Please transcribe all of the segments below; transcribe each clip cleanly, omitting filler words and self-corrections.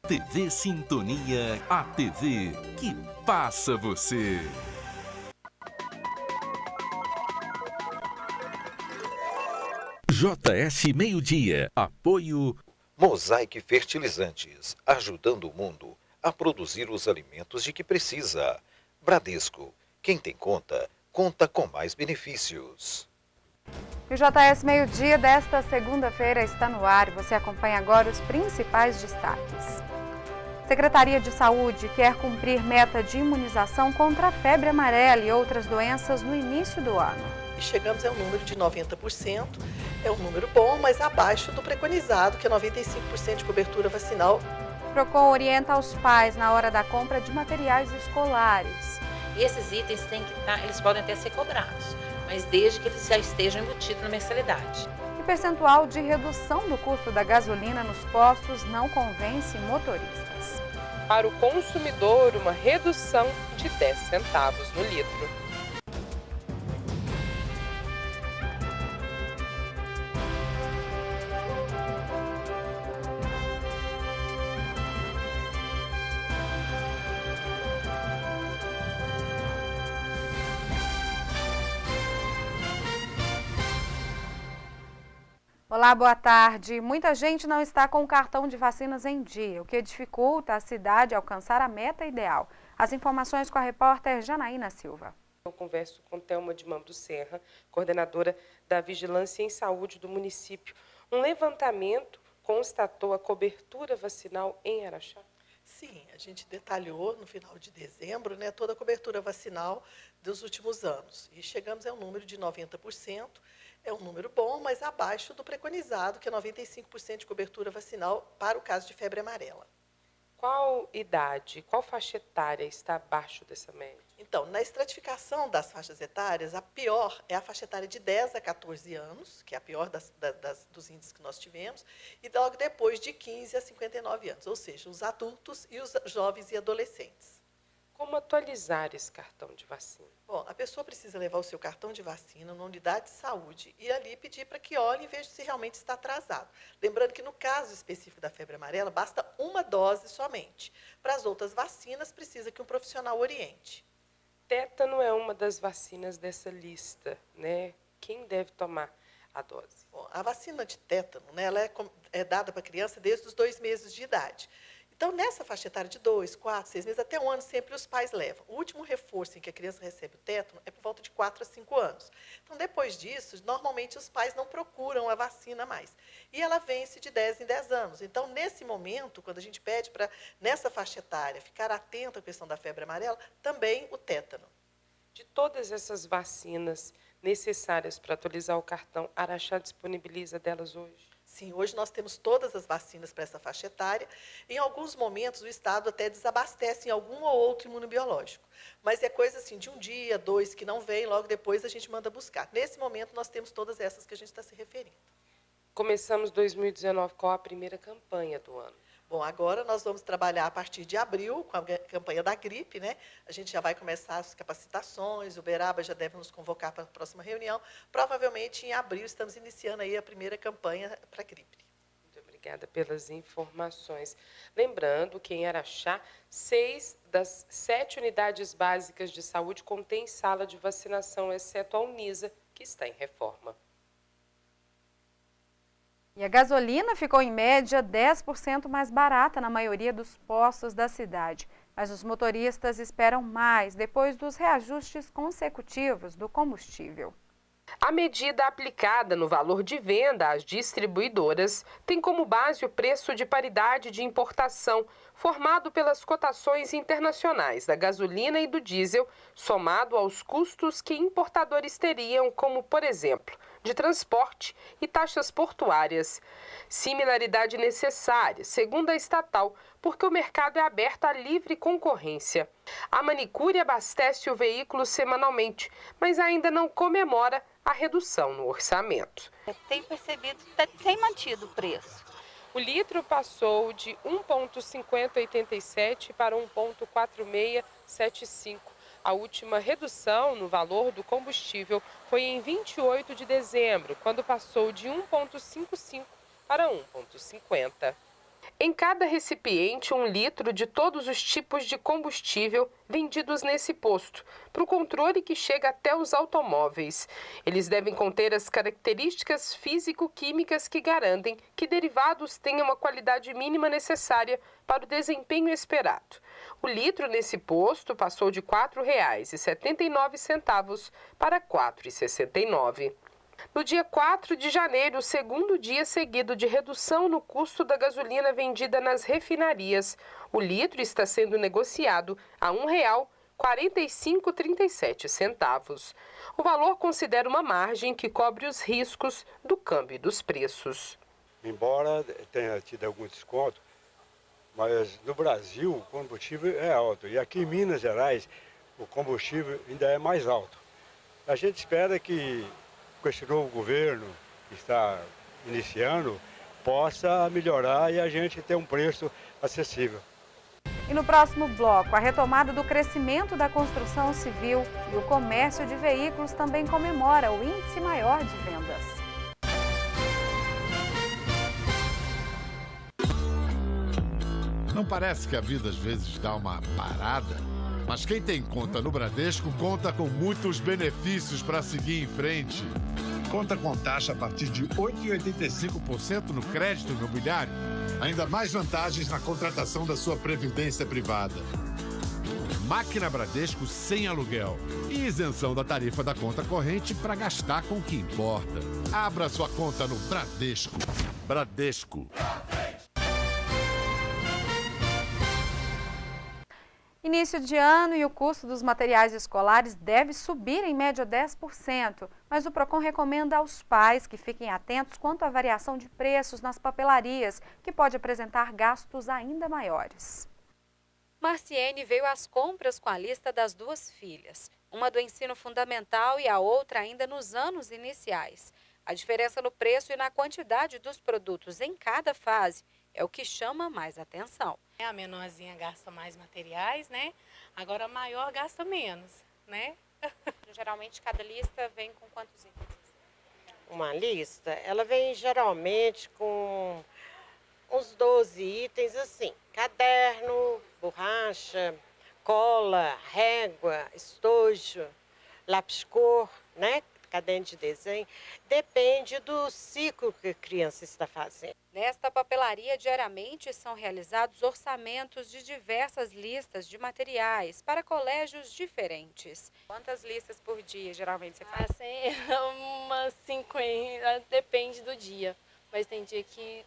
TV Sintonia, a TV que passa você. JS Meio-Dia, apoio Mosaic Fertilizantes, ajudando o mundo a produzir os alimentos de que precisa. Bradesco, quem tem conta, conta com mais benefícios. O JS Meio-Dia desta segunda-feira está no ar e você acompanha agora os principais destaques. Secretaria de Saúde quer cumprir meta de imunização contra a febre amarela e outras doenças no início do ano. E chegamos a um número de 90%, é um número bom, mas abaixo do preconizado, que é 95% de cobertura vacinal. O PROCON orienta os pais na hora da compra de materiais escolares. E esses itens eles podem até ser cobrados, mas desde que eles já estejam embutidos na mensalidade. E percentual de redução do custo da gasolina nos postos não convence motoristas. Para o consumidor, uma redução de 10 centavos no litro. Olá, boa tarde. Muita gente não está com o cartão de vacinas em dia, o que dificulta a cidade alcançar a meta ideal. As informações com a repórter Janaína Silva. Eu converso com Thelma de Mambro Serra, coordenadora da Vigilância em Saúde do município. Um levantamento constatou a cobertura vacinal em Araxá? Sim, a gente detalhou no final de dezembro, toda a cobertura vacinal dos últimos anos. E chegamos a um número de 90%. É um número bom, mas abaixo do preconizado, que é 95% de cobertura vacinal para o caso de febre amarela. Qual idade, qual faixa etária está abaixo dessa média? Então, na estratificação das faixas etárias, a pior é a faixa etária de 10 a 14 anos, que é a pior dos índices que nós tivemos, e logo depois de 15 a 59 anos, ou seja, os adultos e os jovens e adolescentes. Como atualizar esse cartão de vacina? Bom, a pessoa precisa levar o seu cartão de vacina numa unidade de saúde e ali pedir para que olhe e veja se realmente está atrasado. Lembrando que no caso específico da febre amarela, basta uma dose somente. Para as outras vacinas, precisa que um profissional oriente. Tétano é uma das vacinas dessa lista, né? Quem deve tomar a dose? Bom, a vacina de tétano, ela é dada para a criança desde os 2 meses de idade. Então, nessa faixa etária de 2, 4, 6 meses, até 1 ano, sempre os pais levam. O último reforço em que a criança recebe o tétano é por volta de 4 a 5 anos. Então, depois disso, normalmente os pais não procuram a vacina mais. E ela vence de 10 em 10 anos. Então, nesse momento, quando a gente pede para, nessa faixa etária, ficar atento à questão da febre amarela, também o tétano. De todas essas vacinas necessárias para atualizar o cartão, Araxá disponibiliza delas hoje? Sim, hoje nós temos todas as vacinas para essa faixa etária. Em alguns momentos, o Estado até desabastece em algum ou outro imunobiológico. Mas é coisa assim, de 1 dia, 2 que não vem, logo depois a gente manda buscar. Nesse momento, nós temos todas essas que a gente está se referindo. Começamos 2019 com a primeira campanha do ano. Bom, agora nós vamos trabalhar a partir de abril com a campanha da gripe, A gente já vai começar as capacitações, o Uberaba já deve nos convocar para a próxima reunião. Provavelmente em abril estamos iniciando aí a primeira campanha para a gripe. Muito obrigada pelas informações. Lembrando que em Araxá, 6 das 7 unidades básicas de saúde contêm sala de vacinação, exceto a Unisa, que está em reforma. E a gasolina ficou, em média, 10% mais barata na maioria dos postos da cidade. Mas os motoristas esperam mais depois dos reajustes consecutivos do combustível. A medida aplicada no valor de venda às distribuidoras tem como base o preço de paridade de importação, formado pelas cotações internacionais da gasolina e do diesel, somado aos custos que importadores teriam, como, por exemplo, de transporte e taxas portuárias. Similaridade necessária, segundo a estatal, porque o mercado é aberto à livre concorrência. A manicure abastece o veículo semanalmente, mas ainda não comemora a redução no orçamento. Tem percebido que tem mantido o preço. O litro passou de 1,5087 para 1,4675. A última redução no valor do combustível foi em 28 de dezembro, quando passou de 1,55 para 1,50. Em cada recipiente, 1 litro de todos os tipos de combustível vendidos nesse posto, para o controle que chega até os automóveis. Eles devem conter as características físico-químicas que garantem que derivados tenham a qualidade mínima necessária para o desempenho esperado. O litro nesse posto passou de R$ 4,79 para R$ 4,69. No dia 4 de janeiro, o segundo dia seguido de redução no custo da gasolina vendida nas refinarias. O litro está sendo negociado a R$ 1,4537. O valor considera uma margem que cobre os riscos do câmbio e dos preços. Embora tenha tido algum desconto, mas no Brasil o combustível é alto. E aqui em Minas Gerais o combustível ainda é mais alto. A gente espera que com esse novo governo que está iniciando, possa melhorar e a gente ter um preço acessível. E no próximo bloco, a retomada do crescimento da construção civil e o comércio de veículos também comemora o índice maior de vendas. Não parece que a vida às vezes dá uma parada? Mas quem tem conta no Bradesco conta com muitos benefícios para seguir em frente. Conta com taxa a partir de 8,85% no crédito imobiliário. Ainda mais vantagens na contratação da sua previdência privada. Máquina Bradesco sem aluguel. E isenção da tarifa da conta corrente para gastar com o que importa. Abra sua conta no Bradesco. Bradesco. Início de ano e o custo dos materiais escolares deve subir em média 10%, mas o PROCON recomenda aos pais que fiquem atentos quanto à variação de preços nas papelarias, que pode apresentar gastos ainda maiores. Marciene veio às compras com a lista das 2 filhas, uma do ensino fundamental e a outra ainda nos anos iniciais. A diferença no preço e na quantidade dos produtos em cada fase é o que chama mais atenção. A menorzinha gasta mais materiais, né? Agora a maior gasta menos, né? Geralmente cada lista vem com quantos itens? Uma lista, ela vem geralmente com uns 12 itens assim, caderno, borracha, cola, régua, estojo, lápis cor, né? Caderno de desenho, depende do ciclo que a criança está fazendo. Nesta papelaria, diariamente são realizados orçamentos de diversas listas de materiais para colégios diferentes. Quantas listas por dia geralmente você faz? Umas 50, depende do dia, mas tem dia que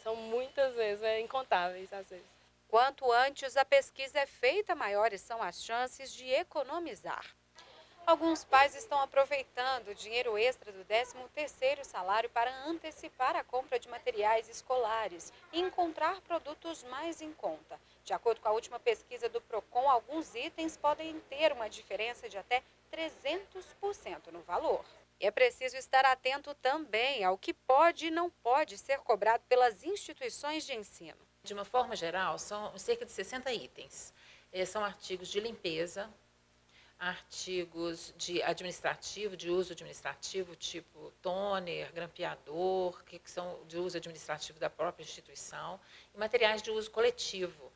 são muitas vezes, incontáveis às vezes. Quanto antes a pesquisa é feita, maiores são as chances de economizar. Alguns pais estão aproveitando o dinheiro extra do 13º salário para antecipar a compra de materiais escolares e encontrar produtos mais em conta. De acordo com a última pesquisa do PROCON, alguns itens podem ter uma diferença de até 300% no valor. E é preciso estar atento também ao que pode e não pode ser cobrado pelas instituições de ensino. De uma forma geral, são cerca de 60 itens. São artigos de limpeza, artigos de uso administrativo, tipo toner, grampeador, que são de uso administrativo da própria instituição, e materiais de uso coletivo,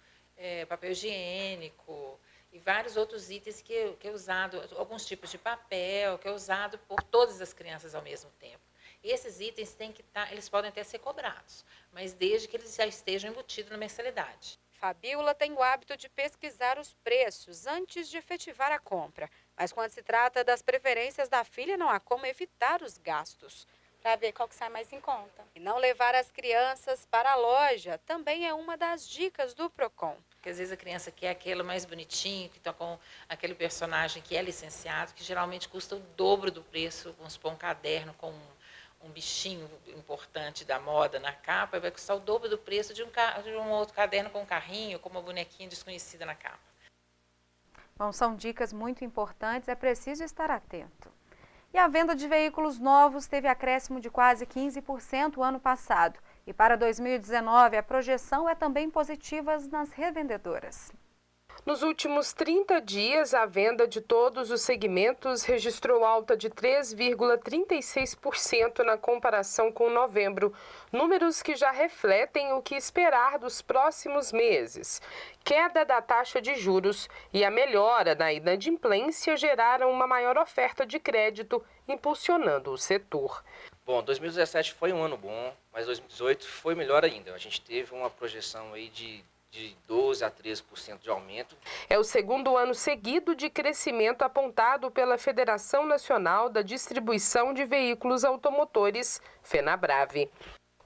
papel higiênico e vários outros itens que é usado, alguns tipos de papel, que é usado por todas as crianças ao mesmo tempo. E esses itens eles podem até ser cobrados, mas desde que eles já estejam embutidos na mensalidade. Fabíola tem o hábito de pesquisar os preços antes de efetivar a compra. Mas quando se trata das preferências da filha, não há como evitar os gastos. Para ver qual que sai mais em conta. E não levar as crianças para a loja também é uma das dicas do PROCON. Porque às vezes a criança quer aquele mais bonitinho, que está com aquele personagem que é licenciado, que geralmente custa o dobro do preço, vamos supor, um caderno com um bichinho importante da moda na capa, vai custar o dobro do preço de um outro caderno com um carrinho, com uma bonequinha desconhecida na capa. Bom, são dicas muito importantes, é preciso estar atento. E a venda de veículos novos teve acréscimo de quase 15% o ano passado. E para 2019, a projeção é também positiva nas revendedoras. Nos últimos 30 dias, a venda de todos os segmentos registrou alta de 3,36% na comparação com novembro, números que já refletem o que esperar dos próximos meses. Queda da taxa de juros e a melhora na inadimplência geraram uma maior oferta de crédito, impulsionando o setor. Bom, 2017 foi um ano bom, mas 2018 foi melhor ainda. A gente teve uma projeção aí de 12% a 13% de aumento. É o segundo ano seguido de crescimento apontado pela Federação Nacional da Distribuição de Veículos Automotores, FenaBrave.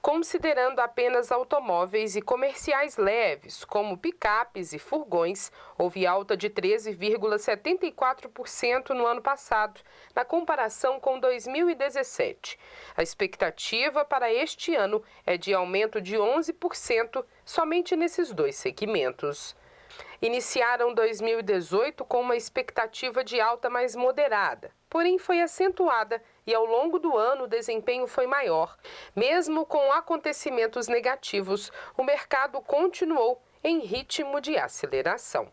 Considerando apenas automóveis e comerciais leves, como picapes e furgões, houve alta de 13,74% no ano passado, na comparação com 2017. A expectativa para este ano é de aumento de 11% somente nesses dois segmentos. Iniciaram 2018 com uma expectativa de alta mais moderada, porém foi acentuada e ao longo do ano o desempenho foi maior. Mesmo com acontecimentos negativos, o mercado continuou em ritmo de aceleração.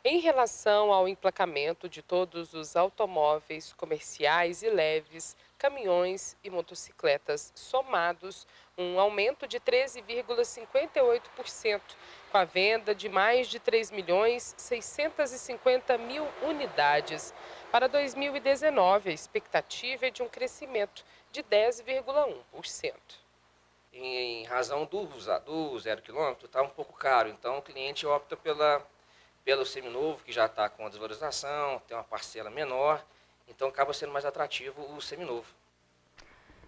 Em relação ao emplacamento de todos os automóveis comerciais e leves, caminhões e motocicletas somados, um aumento de 13,58%, com a venda de mais de 3.650.000 unidades. Para 2019, a expectativa é de um crescimento de 10,1%. Em razão do 0 km, está um pouco caro, então o cliente opta pelo seminovo, que já está com a desvalorização, tem uma parcela menor, então acaba sendo mais atrativo o seminovo.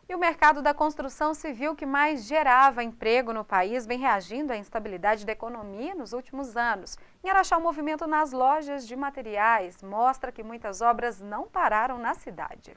E o mercado da construção civil, que mais gerava emprego no país, vem reagindo à instabilidade da economia nos últimos anos. Em Araxá, o movimento nas lojas de materiais mostra que muitas obras não pararam na cidade.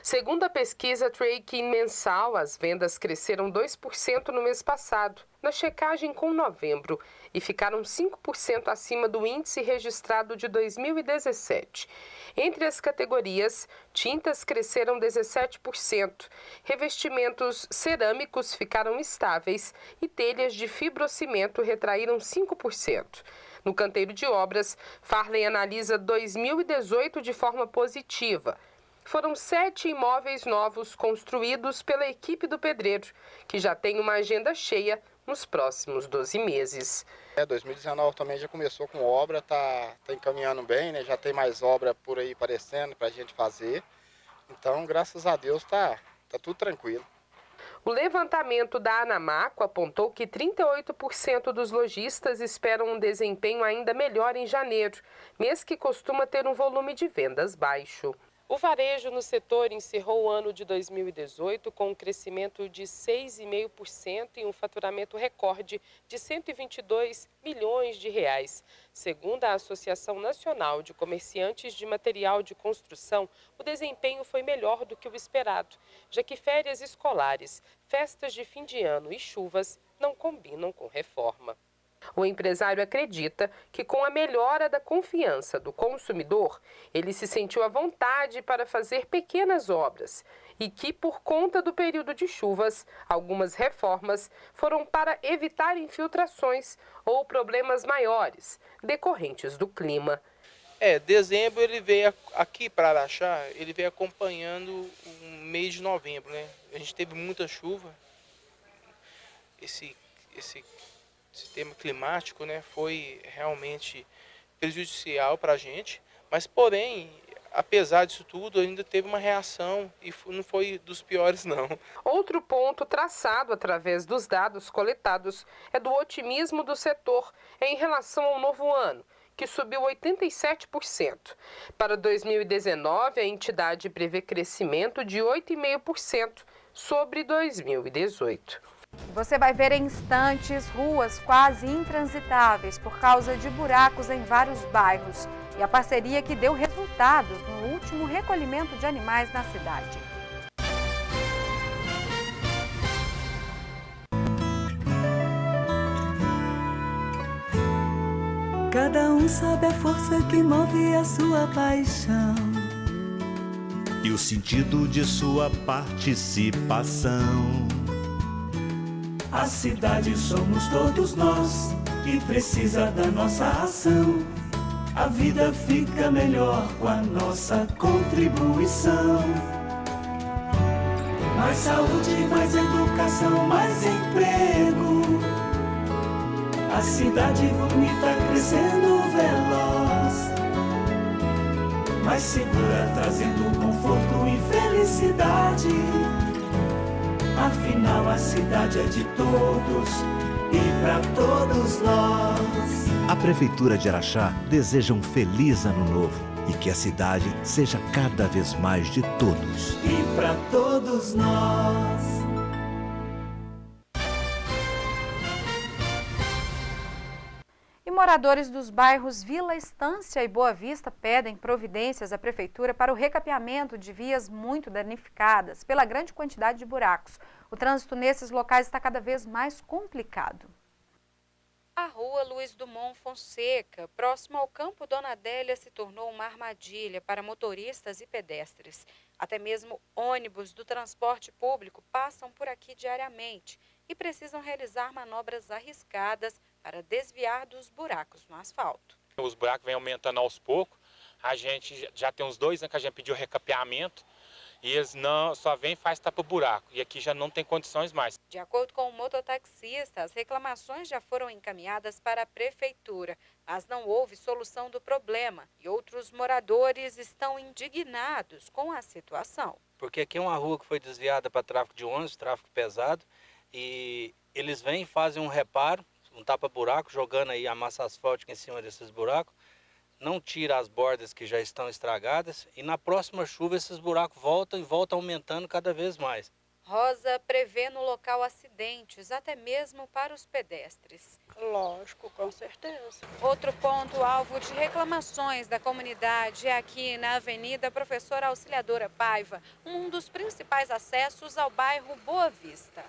Segundo a pesquisa Trade mensal, as vendas cresceram 2% no mês passado, na checagem com novembro, e ficaram 5% acima do índice registrado de 2017. Entre as categorias, tintas cresceram 17%, revestimentos cerâmicos ficaram estáveis e telhas de fibrocimento retraíram 5%. No canteiro de obras, Farley analisa 2018 de forma positiva. Foram 7 imóveis novos construídos pela equipe do pedreiro, que já tem uma agenda cheia nos próximos 12 meses. 2019 também já começou com obra, tá encaminhando bem, né? Já tem mais obra por aí aparecendo para a gente fazer. Então, graças a Deus, tá tudo tranquilo. O levantamento da Anamaco apontou que 38% dos lojistas esperam um desempenho ainda melhor em janeiro, mês que costuma ter um volume de vendas baixo. O varejo no setor encerrou o ano de 2018 com um crescimento de 6,5% e um faturamento recorde de 122 milhões de reais. Segundo a Associação Nacional de Comerciantes de Material de Construção, o desempenho foi melhor do que o esperado, já que férias escolares, festas de fim de ano e chuvas não combinam com reforma. O empresário acredita que, com a melhora da confiança do consumidor, ele se sentiu à vontade para fazer pequenas obras e que, por conta do período de chuvas, algumas reformas foram para evitar infiltrações ou problemas maiores decorrentes do clima. Dezembro ele veio aqui para Araxá, ele veio acompanhando o mês de novembro, né? A gente teve muita chuva, esse sistema climático, né, foi realmente prejudicial para a gente, mas porém, apesar disso tudo, ainda teve uma reação e não foi dos piores não. Outro ponto traçado através dos dados coletados é do otimismo do setor em relação ao novo ano, que subiu 87%. Para 2019, a entidade prevê crescimento de 8,5% sobre 2018. Você vai ver em instantes ruas quase intransitáveis por causa de buracos em vários bairros e a parceria que deu resultados no último recolhimento de animais na cidade. Cada um sabe a força que move a sua paixão e o sentido de sua participação. A cidade somos todos nós, que precisa da nossa ação. A vida fica melhor com a nossa contribuição. Mais saúde, mais educação, mais emprego. A cidade bonita crescendo veloz. Mais segura, trazendo conforto e felicidade. Afinal, a cidade é de todos e para todos nós. A Prefeitura de Araxá deseja um feliz ano novo e que a cidade seja cada vez mais de todos. E para todos nós. E moradores dos bairros Vila Estância e Boa Vista pedem providências à Prefeitura para o recapeamento de vias muito danificadas pela grande quantidade de buracos. O trânsito nesses locais está cada vez mais complicado. A rua Luiz Dumont Fonseca, próximo ao Campo Dona Adélia, se tornou uma armadilha para motoristas e pedestres. Até mesmo ônibus do transporte público passam por aqui diariamente e precisam realizar manobras arriscadas para desviar dos buracos no asfalto. Os buracos vêm aumentando aos poucos. A gente já tem uns 2 anos que a gente pediu recapeamento. E eles só vêm e faz tapa-buraco, e aqui já não tem condições mais. De acordo com o mototaxista, as reclamações já foram encaminhadas para a Prefeitura, mas não houve solução do problema e outros moradores estão indignados com a situação. Porque aqui é uma rua que foi desviada para tráfego de ônibus, tráfego pesado, e eles vêm e fazem um reparo, um tapa-buraco, jogando aí a massa asfáltica em cima desses buracos. Não tira as bordas que já estão estragadas e na próxima chuva esses buracos voltam aumentando cada vez mais. Rosa prevê no local acidentes, até mesmo para os pedestres. Lógico, com certeza. Outro ponto alvo de reclamações da comunidade é aqui na Avenida Professora Auxiliadora Paiva, um dos principais acessos ao bairro Boa Vista.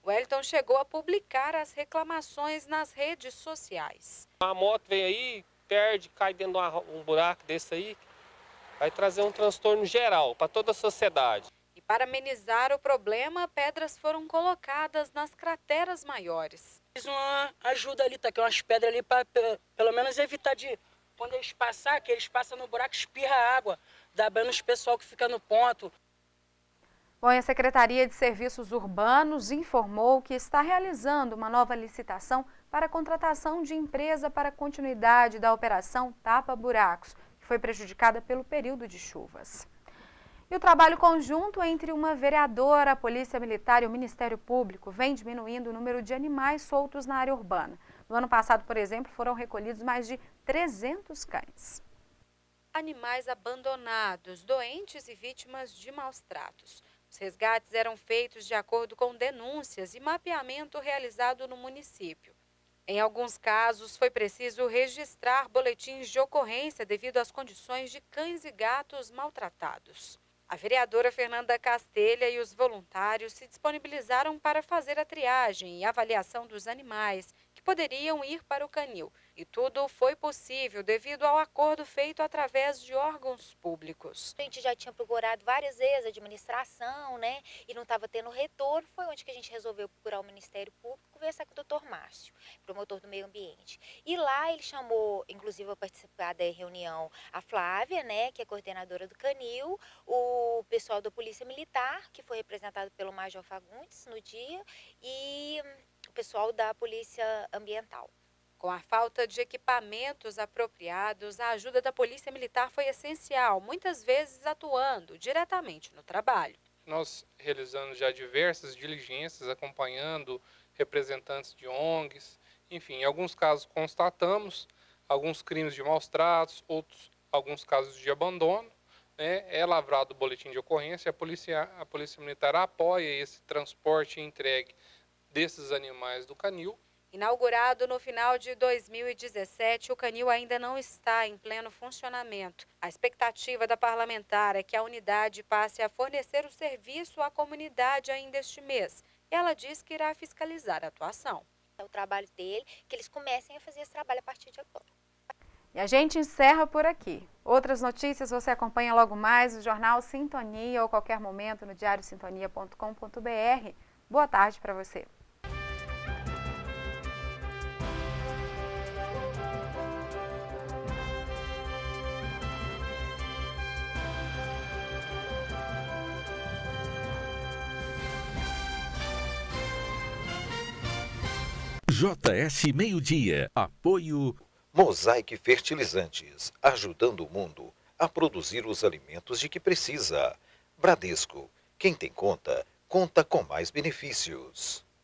Wellington chegou a publicar as reclamações nas redes sociais. A moto veio aí, perde, cai dentro de um buraco desse aí, vai trazer um transtorno geral para toda a sociedade. E para amenizar o problema, pedras foram colocadas nas crateras maiores. Fiz uma ajuda ali, tá aqui umas pedras ali para pelo menos evitar de, quando eles passar, que eles passam no buraco, espirra água, dá banho nos pessoal que fica no ponto. Bom, a Secretaria de Serviços Urbanos informou que está realizando uma nova licitação para a contratação de empresa para a continuidade da operação Tapa Buracos, que foi prejudicada pelo período de chuvas. E o trabalho conjunto entre uma vereadora, a Polícia Militar e o Ministério Público vem diminuindo o número de animais soltos na área urbana. No ano passado, por exemplo, foram recolhidos mais de 300 cães. Animais abandonados, doentes e vítimas de maus tratos. Os resgates eram feitos de acordo com denúncias e mapeamento realizado no município. Em alguns casos, foi preciso registrar boletins de ocorrência devido às condições de cães e gatos maltratados. A vereadora Fernanda Castelha e os voluntários se disponibilizaram para fazer a triagem e avaliação dos animais que poderiam ir para o canil. E tudo foi possível devido ao acordo feito através de órgãos públicos. A gente já tinha procurado várias vezes a administração, né? E não estava tendo retorno. Foi onde que a gente resolveu procurar o Ministério Público, conversar com o Dr. Márcio, promotor do meio ambiente. E lá ele chamou, inclusive, a participar da reunião a Flávia, né? Que é coordenadora do canil, o pessoal da Polícia Militar, que foi representado pelo Major Fagundes no dia, e o pessoal da Polícia Ambiental. Com a falta de equipamentos apropriados, a ajuda da Polícia Militar foi essencial, muitas vezes atuando diretamente no trabalho. Nós realizamos já diversas diligências, acompanhando representantes de ONGs, enfim, em alguns casos constatamos alguns crimes de maus tratos, alguns casos de abandono, né? É lavrado o boletim de ocorrência, a Polícia Militar apoia esse transporte e entregue desses animais do canil. Inaugurado no final de 2017, o canil ainda não está em pleno funcionamento. A expectativa da parlamentar é que a unidade passe a fornecer o serviço à comunidade ainda este mês. Ela diz que irá fiscalizar a atuação. É o trabalho dele, que eles comecem a fazer esse trabalho a partir de agora. E a gente encerra por aqui. Outras notícias você acompanha logo mais no Jornal Sintonia ou qualquer momento no diariosintonia.com.br. Boa tarde para você. JS Meio-Dia. Apoio Mosaic Fertilizantes, ajudando o mundo a produzir os alimentos de que precisa. Bradesco, quem tem conta, conta com mais benefícios.